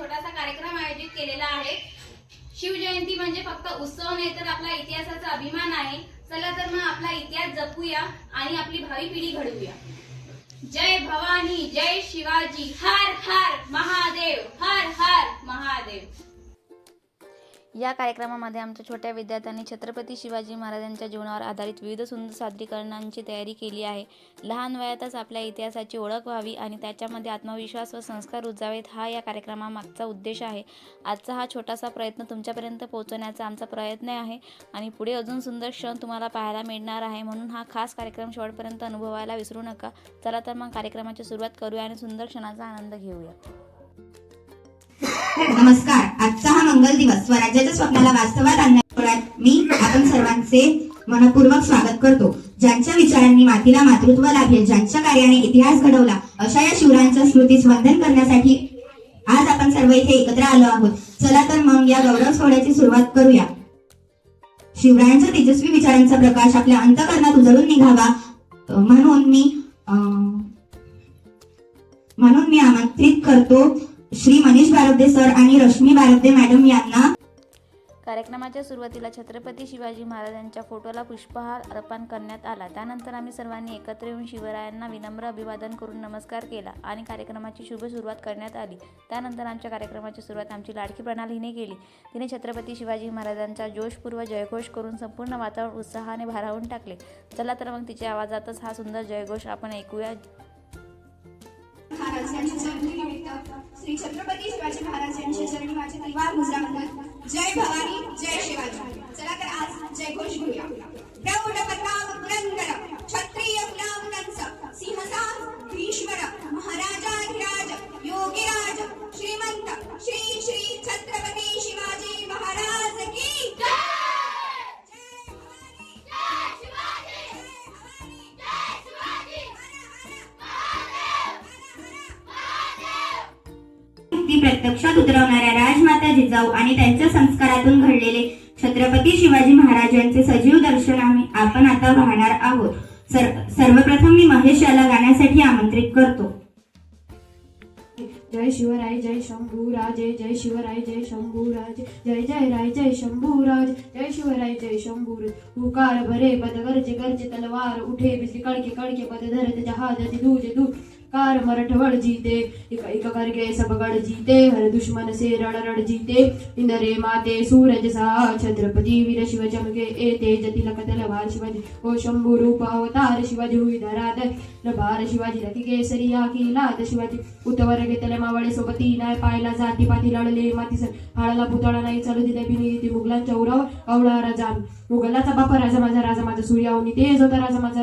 छोटासा कार्यक्रम आयोजित केलेला आहे। शिवजयंती म्हणजे फक्त उत्सव नाही तर आपला इतिहासाचा अभिमान आहे। चला तर मग आपला इतिहास जपूया आणि आपली भावी पिढी घडवूया। जय भवानी, जय शिवाजी, हर हर महादेव, हर हर महादेव। या कार्यक्रमामध्ये आमच्या छोट्या विद्यार्थ्यांनी छत्रपती शिवाजी महाराजांच्या जीवनावर आधारित विविध सुंदर सादरीकरणांची तयारी केली आहे। लहान वयातच आपल्या इतिहासाची ओळख व्हावी आणि त्याच्यामध्ये आत्मविश्वास व संस्कार रुजावेत हा या कार्यक्रमामागचा उद्देश आहे। आजचा हा छोटासा प्रयत्न तुमच्यापर्यंत पोहोचवण्याचा आमचा प्रयत्न आहे आणि पुढे अजून सुंदर क्षण तुम्हाला पाहायला मिळणार आहे, म्हणून हा खास कार्यक्रम शेवटपर्यंत अनुभवायला विसरू नका। चला तर मग कार्यक्रमाची सुरुवात करूया आणि सुंदर क्षणाचा आनंद घेऊया। नमस्कार। आजचा हा मंगल दिवस स्वराज्याच्या स्वप्नाला वास्तवात आणण्यात मी आपण सर्वांचे मनपूर्वक स्वागत करतो। ज्यांच्या विचारांनी मातीला मातृत्व लाभेल, ज्यांच्या कार्याने इतिहास घडवला, अशा या शिवरायांच्या स्मृतीस वंदन करण्यासाठी आज आपण सर्व इथे एकत्र आलो आहोत। चला तर मग या गौरव सोहळ्याची सुरुवात करूया। शिवरायांच्या तेजस्वी विचारांचा प्रकाश आपल्या अंतःकरणात उजळून निघावा म्हणून मी आमंत्रित करतो श्री मनीष बारोदे सर आणि रश्मी बारोदे मॅडम यांना। कार्यक्रमाच्या सुरुवातीला छत्रपती शिवाजी महाराजांच्या फोटोला पुष्पहार अर्पण करण्यात आला। त्यानंतर आम्ही सर्वांनी एकत्र येऊन शिवरायांना विनम्र अभिवादन करून नमस्कार केला आणि कार्यक्रमाची शुभ सुरुवात करण्यात आली। त्यानंतर आमच्या कार्यक्रमाची सुरुवात आमची लाडकी प्रणालीने केली। तिने छत्रपती शिवाजी महाराजांचा जोशपूर्व जयघोष करून संपूर्ण वातावरण उत्साहाने भारावून टाकले। चला तर मग तिच्या आवाजातच हा सुंदर जयघोष आपण ऐकूया। श्री छत्रपती शिवाजी महाराज यांच्या चरणी माझे तलवार मुजरा म्हणतात, जय भवानी, जय शिवाजी। चला तर आज जयघोष घेऊया। प्रौढ प्रताप पुरंदर क्षत्रिय कुलावंश सिंहसार भीष्मर महाराजाधिराज योगीराज श्रीमंत श्री श्री छत्रपती शिवाजी महाराज की जय। ती प्रत्यक्षात उतरवणाऱ्या राजमाता जिजाऊ आणि त्यांच्या संस्कारातून घडलेले छत्रपती शिवाजी महाराज यांचे सजीव दर्शन आपण आता पाहणार आहोत। सर्वप्रथम मी महेश याला गाण्यासाठी आमंत्रित करतो। जय शिवराय जय शंभूराजे, जय शिवराय जय शंभूराजे, जय जय राय जय शंभूराज, जय शिवराय जय शंभूराज। पुकार भरे पद गरजे गरजे तलवार उठे, बिजली कड़के कड़के पद धरत जहाज दूजे दूर कार मराठवड़ जीते, एक करके सब गढ़ जीते, हर दुश्मन से रण रण जीते। इंद्रे माते सूरज सा छत्रपति वीर शिव चमके, ए तेज तिलक तलवार शिवाजी, ओ शंभू रूप अवतार शिवाजी हुई धराधर प्रभार शिवाजी रखी केसरिया की लाद शिवाजी। उतवर घेतले मावळे सोबती नाही पायला जाती पाती लढले माती सर हाळाला पुतळा नाही चालू दिले बिनी मुघलांच्या उरावर अवळा राजा मुघलाचा बापा राजा माझा सूर्यावनी तेज होता राजा माझा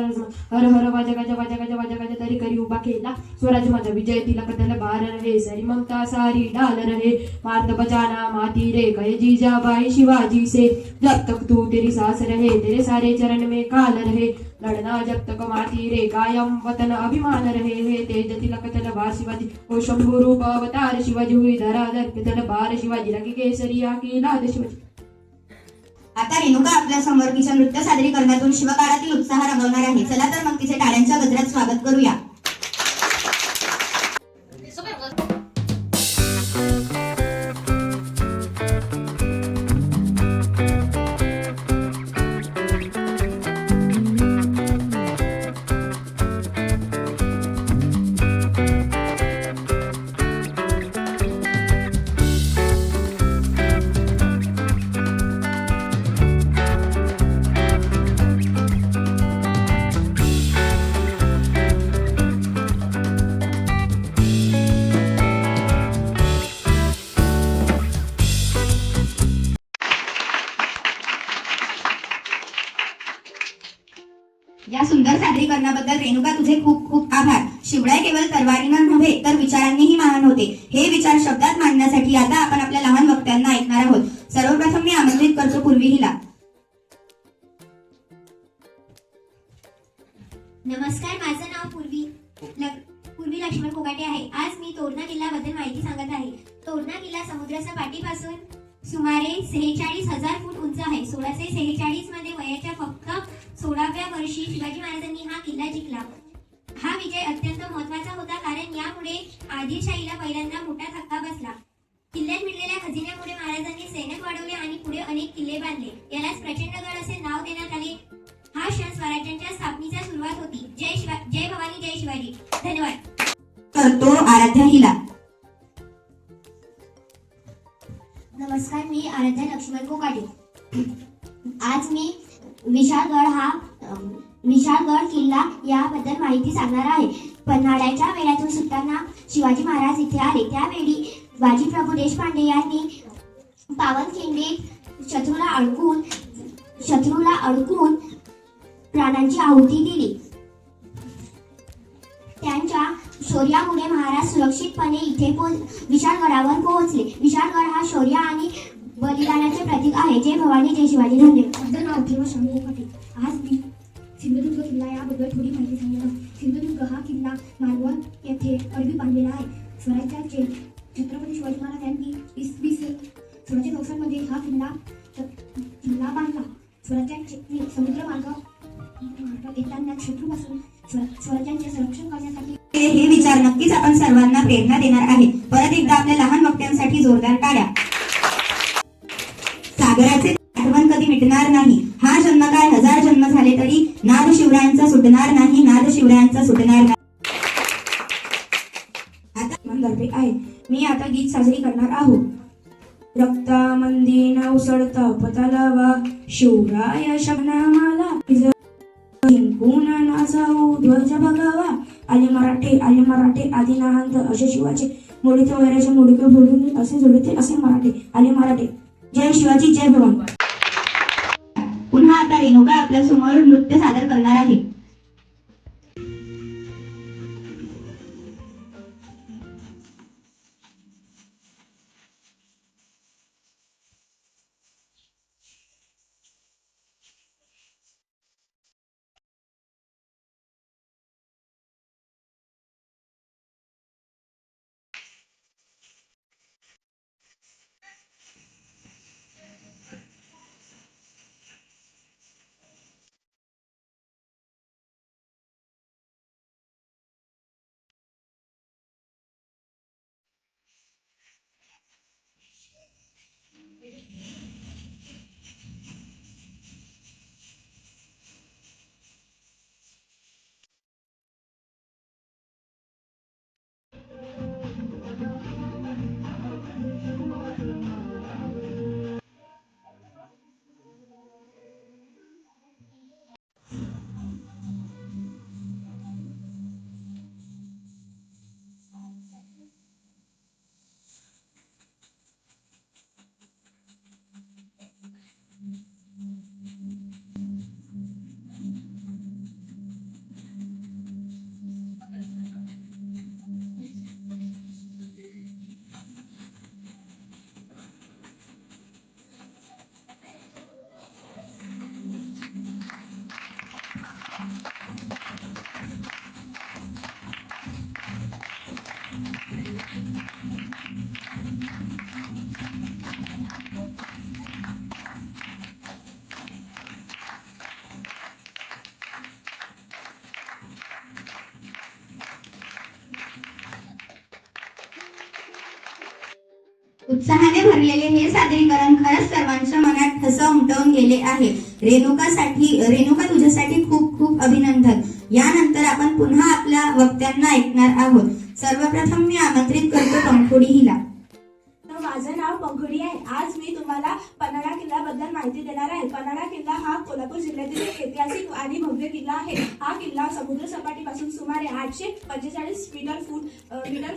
हर हर वाजा गाजा तरी करी उभा केला स्वराज माझा विजय तिलक तलवार रहे, सारी ममता सारी डाल रहे, मार्द बचाना माती रे कहे जीजाबाई शिवाजी से, जब तक तू तेरी सांस रहे तेरे सारे चरण में काल रहे, लड़ना जब तक माती रे कायम वतन अभिमान रहे, हे तेज तिलक तलवार शिवाजी, ओ शंभू रूप अवतार शिवाजी हुई धराधर तलवार शिवाजी रखी केसरिया की लाद शिवाजी। आता रेणुका आपल्या समोर तिच्या नृत्य सादरीकरणातून शिवकाळातील उत्साह रंगवणार आहे। चला तर मग तिचे टाळ्यांच्या गजरात स्वागत करूया। या सुंदर सादरीकरणाबद्दल रेणुका तुझे खूप खूप आभार। शिवराय केवळ तलवारीनं नव्हे तर विचारांनीही महान होते। हे विचार शब्दात मांडण्यासाठी आता आपण आपल्या लहान वक्त्यांना ऐकणार आहोत। सर्वप्रथम मी आमंत्रित करतो पूर्वी हिला। नमस्कार, माझं नाव पूर्वी लक्ष्मण कोकाटे आहे। आज मी तोरणा किल्ल्याबद्दल माहिती सांगत आहे। तोरणा किल्ला समुद्राच्या पाठीपासून सुमारे 46,000 फूट उंच आहे। 1646 मध्ये वयाच्या फक्त 16व्या वर्षी शिवाजी महाराजांनी हा किल्ला जिंकला। हा विजय अत्यंत महत्त्वाचा होता कारण यामुळे आदिलशाहीला पहिल्यांदा मोठा धक्का बसला। किल्ल्यात मिळालेल्या खजिन्यामुळे महाराजांनी सैन्य वाढवले आणि पुढे अनेक किल्ले बांधले. यालाच प्रचंडगड असे नाव देण्यात आले. हा क्षण स्वराज्याच्या स्थापनेची सुरुवात होती. जय भवानी, जय शिवाजी. धन्यवाद. करतो आराध्या हिला. नमस्कार, मी आराध्या लक्ष्मण कोकाटे. आज मी विशाळगड किल्ला याबद्दल माहिती सांगणार आहे. पन्हाळ्याच्या वेढ्यातून सुटताना शिवाजी महाराज इथे आले. त्यावेळी बाजीप्रभू देशपांडे यांनी पावनखिंडीत शत्रूला अडकून प्राणांची आहुती दिली. त्यांच्या शौर्यामुळे महाराज सुरक्षितपणे इथे विशाळगडावर पोहोचले. विशाळगड हा शौर्य आणि बलिदानाचे प्रतीक आहे. जय भवानी, जय शिवाजी. धन्यवाद. माझं नाव अथर्व शामू कोकाटे. आज मी सिंधुदुर्ग किल्ला याबद्दल थोडी माहिती सांगणार आहे. सिंधुदुर्ग हा किल्ला मालवण येथे अरबी बांधलेला आहे. स्वराज्याचे छत्रपती शिवाजी महाराज यांनी 1694 मध्ये हा किल्ला बांधला. स्वराज्याचे समुद्र मार्गात येताना शत्रूपासून स्वराज्याचे संरक्षण करण्यासाठी हे विचार नक्कीच आपण सर्वांना प्रेरणा देणार आहे. परत एकदा आपल्या लहान वक्त्यांसाठी जोरदार टाळ्या. सागराचे आठवण कधी मिटणार नाही. हा जन्म काय 1000 जन्म झाले तरी नाद शिवरायांचा सुटणार नाही. नाद शिवरायांचा सुटणार नाही. आता आहे. मी आता गीत साजरी करणार आहोत. रक्तामंदी उसळता पतालावा शिवराय शबनामाला जिंकून नाचाऊ ध्वज बघावा. आले मराठे आधी नाहंत असे शिवाचे मोडीते वैराचे मोडके बोलून असे जोडते असे मराठे. जय शिवाजी, जय भवानी. पुन्हा आता रेणुका आपल्या समोर नृत्य सादर करणार आहे. उत्साहाने भरलेले हे सादरीकरण खरंच सर्वांच्या मनात ठसा उमटवून गेले आहे. रेणुका तुझ्यासाठी खूप खूप अभिनंदन. यानंतर आपण पुन्हा आपल्या वक्त्यांना ऐकणार आहोत. सर्वप्रथम मी आमंत्रित करतो पंखुडी हिला. माझं नाव पंखुडी आहे. आज मी तुम्हाला पन्हाळा किल्ल्याबद्दल माहिती देणार आहे. पन्हाळा किल्ला हा कोल्हापूर जिल्ह्यातील एक ऐतिहासिक आणि भव्य किल्ला आहे. हा किल्ला समुद्र सपाटीपासून सुमारे 845 मीटर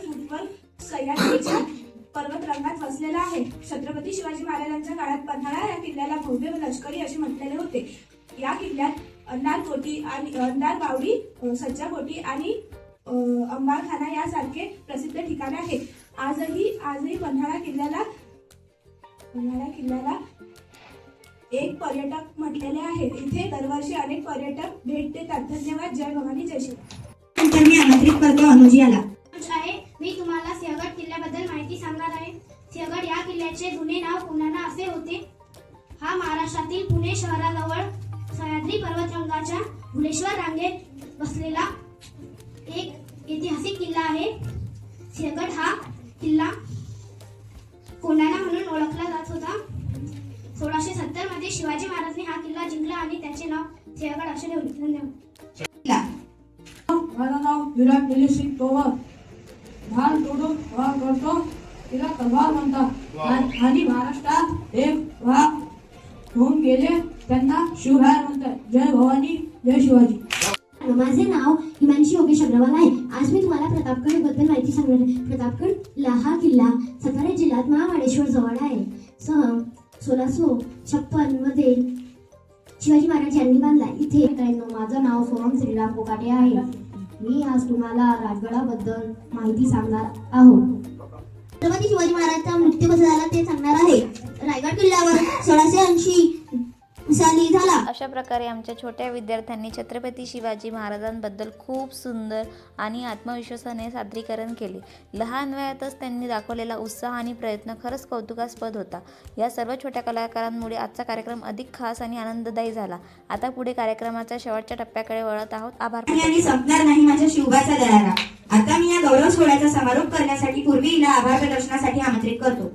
फूटवर सह्याद्रीच्या पर्वतरांगात वसलेला आहे. छत्रपती शिवाजी महाराजांच्या काळात पन्हाळा या किल्ल्याला भव्य व लष्करी असे म्हटलेले होते. या किल्ल्यात अंधार बावडी, सज्जाकोटी आणि अंबारखाना यासारखे प्रसिद्ध ठिकाणे आहेत. आजही पन्हाळा किल्ल्याला एक पर्यटक म्हटलेले आहेत. इथे दरवर्षी अनेक पर्यटक भेट देतात. धन्यवाद. जय भवानी, जय शिव. नंतर मी आमंत्रित करतो अनुजी याला. मी तुम्हाला सिंहगड किल्ल्याबद्दल माहिती सांगणार आहे. सिंहगड या किल्ल्याचे जुने नाव पुन्हा असे होते. हा महाराष्ट्रातील पुणे शहराजवळ सह्याद्री पर्वतरांगाच्या भुलेश्वर रांगेत वसलेला एक ऐतिहासिक किल्ला आहे. सिंहगड हा किल्ला कोंढाणा म्हणून ओळखला जात होता. 1670 मध्ये शिवाजी महाराजांनी हा किल्ला जिंकला आणि त्याचे नाव सिंहगड असे ठेवले. धन्यवाद. माझं नाव विराट सिंग तोमर. धान तोडून वाघ करतो तिला तलवार म्हणतात आणि महाराष्ट्रात एक वाघ होऊन गेले त्यांना शिवराय म्हणतात. जय भवानी जय शिवाजी. माझे नाव हिमांशी योगेश अग्रवाल आहे. आज मी तुम्हाला प्रतापगड बद्दल माहिती सांगणार आहे. प्रतापगड हा किल्ला सातारा जिल्ह्यात महाबळेश्वर जवळ आहे. 1656 मध्ये शिवाजी महाराज यांनी बांधला. इथे माझं नाव सोनम श्रीराम कोकाटे आहे. मी आज तुम्हाला राजगडाबद्दल माहिती सांगणार आहोत. छत्रपती शिवाजी महाराजांचा मृत्यू कसा झाला ते सांगणार आहे. रायगड किल्ल्यावर 1680 साली झाला. अशा प्रकारे आमच्या छोट्या विद्यार्थ्यांनी छत्रपती शिवाजी महाराजांबद्दल खूप सुंदर आणि आत्मविश्वासाने सादरीकरण केले. लहान वयातच त्यांनी दाखवलेला उत्साह आणि प्रयत्न खरंच कौतुकास्पद होता. या सर्व छोट्या कलाकारांमुळे आजचा कार्यक्रम अधिक खास आणि आनंददायी झाला. आता पुढे कार्यक्रमाच्या शेवटच्या टप्प्याकडे वळत आहोत. आभार. आणि संपणार नाही माझ्या शिवबाचा दरारा. आता मी या गौरव सोहळ्याचा समारोप करण्यासाठी पूर्वीला आभार प्रदर्शनासाठी आमंत्रित करतो.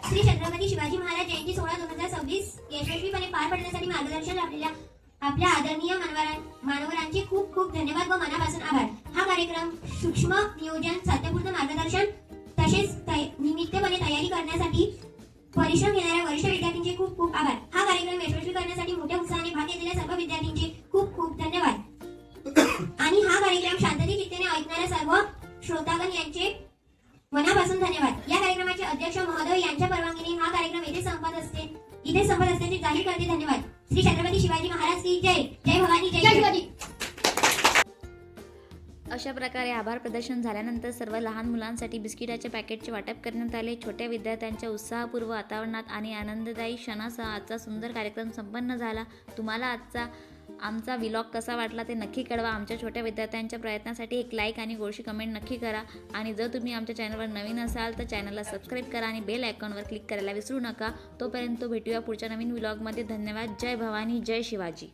श्री छत्रपती शिवाजी महाराज जयंती सोहळा 2026 यशस्वीपणे पार पडण्यासाठी मार्गदर्शन लाभलेल्या आपल्या आदरणीय मान्यवरांचे खूप खूप धन्यवाद व मनापासून आभार. हा कार्यक्रम सूक्ष्म नियोजन, सातत्यपूर्ण मार्गदर्शन तसेच निमित्तपणे तयारी करण्यासाठी परिश्रम घेणाऱ्या वरिष्ठ विद्यार्थ्यांचे खूप खूप आभार. हा कार्यक्रम यशस्वी करण्यासाठी मोठ्या उत्साहाने भाग घेतलेल्या सर्व विद्यार्थ्यांचे खूप खूप धन्यवाद. आणि हा कार्यक्रम शांतते चित्तेने ऐकणाऱ्या सर्व श्रोतागण यांचे मनापासून धन्यवाद. या कार्यक्रमाचे अध्यक्ष महोदय यांच्या परवानगीने हा कार्यक्रम इथे संपत असल्याचे जाहीर करते. धन्यवाद. श्री छत्रपती शिवाजी महाराज की जय. जय भवानी जय शिवाजी. अशा प्रकारे आभार प्रदर्शन झाल्यानंतर सर्व लहान मुलांसाठी बिस्किटाच्या पॅकेटचे वाटप करण्यात आले. छोट्या विद्यार्थ्यांच्या उत्साहपूर्व वातावरणात आणि आनंददायी क्षणासह आजचा सुंदर कार्यक्रम संपन्न झाला. तुम्हाला आमचा व्लॉग कसा वाटला ते नक्की कळवा. आमच्या छोट्या विद्यार्थ्यांच्या प्रयत्नासाठी एक लाईक आणि गोडशी कमेंट नक्की करा. आणि जर तुम्ही आमच्या चॅनलवर नवीन असाल तर चॅनलला सबस्क्राईब करा आणि बेल आयकॉनवर क्लिक करायला विसरू नका. तोपर्यंत भेटूया पुढच्या नवीन व्लॉगमध्ये. धन्यवाद. जय भवानी जय शिवाजी.